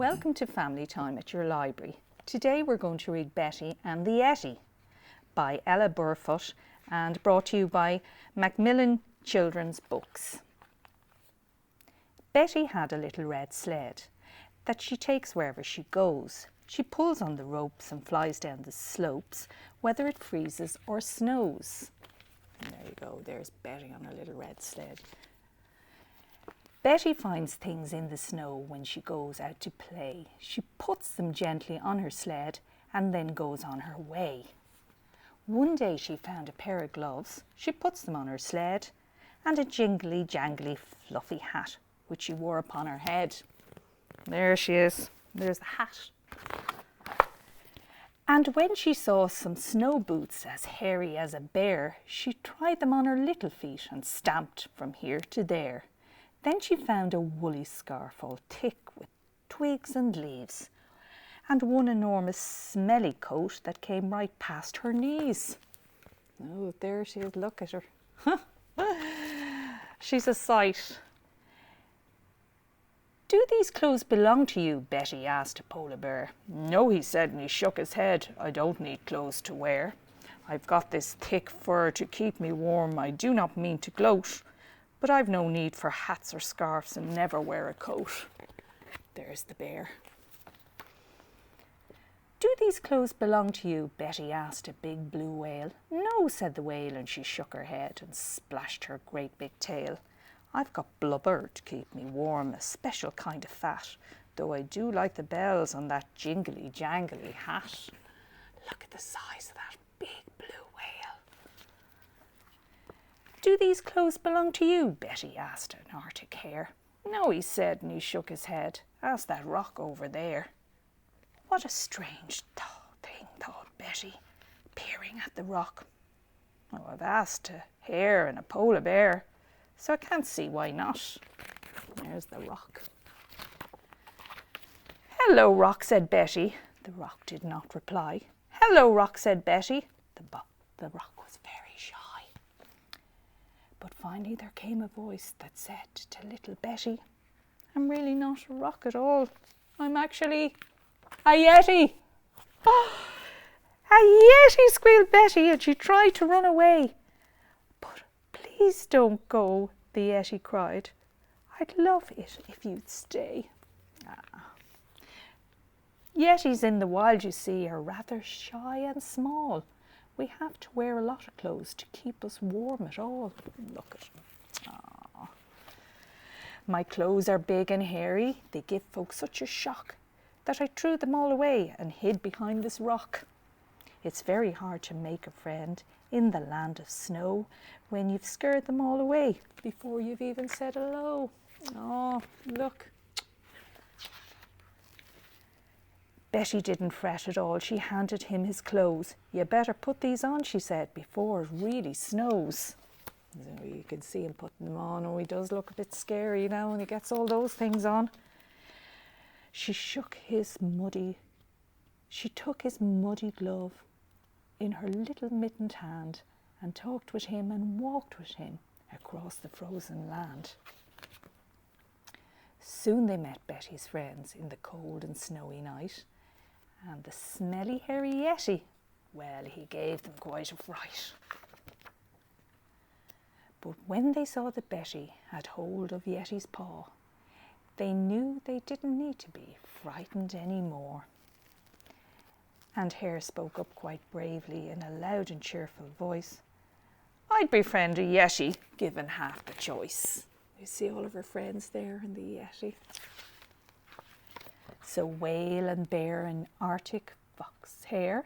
Welcome to Family Time at your library. Today we're going to read Betty and the Yeti by Ella Burfoot and brought to you by Macmillan Children's Books. Betty had a little red sled that she takes wherever she goes. She pulls on the ropes and flies down the slopes, whether it freezes or snows. And there you go, there's Betty on her little red sled. Betty finds things in the snow when she goes out to play. She puts them gently on her sled and then goes on her way. One day she found a pair of gloves. She puts them on her sled and a jingly jangly fluffy hat which she wore upon her head. There she is. There's the hat. And when she saw some snow boots as hairy as a bear, she tried them on her little feet and stamped from here to there. Then she found a woolly scarf all thick with twigs and leaves, and one enormous smelly coat that came right past her knees. Oh, there she is, look at her. She's a sight. Do these clothes belong to you? Betty asked a polar bear. No, he said, and he shook his head. I don't need clothes to wear. I've got this thick fur to keep me warm. I do not mean to gloat, but I've no need for hats or scarves and never wear a coat. There's the bear. Do these clothes belong to you? Betty asked a big blue whale. No, said the whale, and she shook her head and splashed her great big tail. I've got blubber to keep me warm, a special kind of fat, though I do like the bells on that jingly jangly hat. Look at the size of that big blue whale. Do these clothes belong to you? Betty asked an Arctic hare. No, he said, and he shook his head. Ask that rock over there. What a strange thing, thought Betty, peering at the rock. Oh, I've asked a hare and a polar bear, so I can't see why not. There's the rock. Hello, rock, said Betty. The rock did not reply. Hello, rock, said Betty. The rock was very shy. But finally there came a voice that said to little Betty, I'm really not a rock at all. I'm actually a Yeti. Oh, a Yeti, squealed Betty, and she tried to run away. But please don't go, the Yeti cried. I'd love it if you'd stay. Yetis in the wild, you see, are rather shy and small. We have to wear a lot of clothes to keep us warm at all. Look at them. Aww. My clothes are big and hairy. They give folks such a shock that I threw them all away and hid behind this rock. It's very hard to make a friend in the land of snow when you've scared them all away before you've even said hello. Oh, look. Betty didn't fret at all. She handed him his clothes. You better put these on, she said, before it really snows. So you can see him putting them on. Oh, he does look a bit scary now when he gets all those things on. She took his muddy glove in her little mittened hand and talked with him and walked with him across the frozen land. Soon they met Betty's friends in the cold and snowy night, and the smelly hairy Yeti, well, he gave them quite a fright. But when they saw that Betty had hold of Yeti's paw, they knew they didn't need to be frightened anymore. And Hare spoke up quite bravely in a loud and cheerful voice. I'd befriend a Yeti, given half the choice. You see all of her friends there in the Yeti. So whale and bear and Arctic fox hare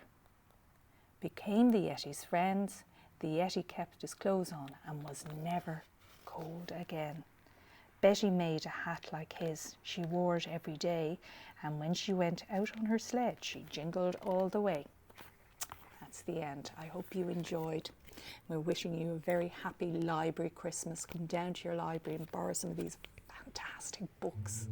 became the Yeti's friends. The Yeti kept his clothes on and was never cold again. Betty made a hat like his. She wore it every day, and when she went out on her sled, she jingled all the way. That's the end. I hope you enjoyed. We're wishing you a very happy library Christmas. Come down to your library and borrow some of these fantastic books.